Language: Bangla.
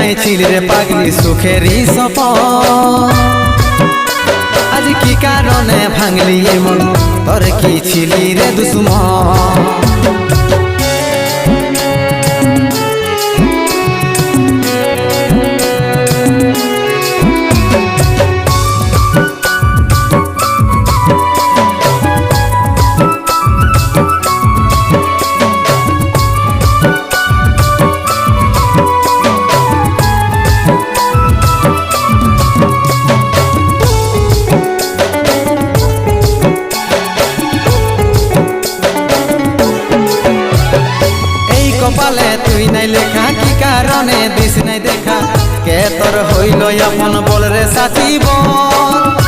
দেখাইছিল রে পাগলি সুখেরই সপন আজ কি কারণে ভাঙলি মন তোর কি ছিলি রে দুশ্মন কপালে তুই নাই লেখা কি কারণে দিস নাই দেখা কে তোর হইল আপন বল রে সাথী বল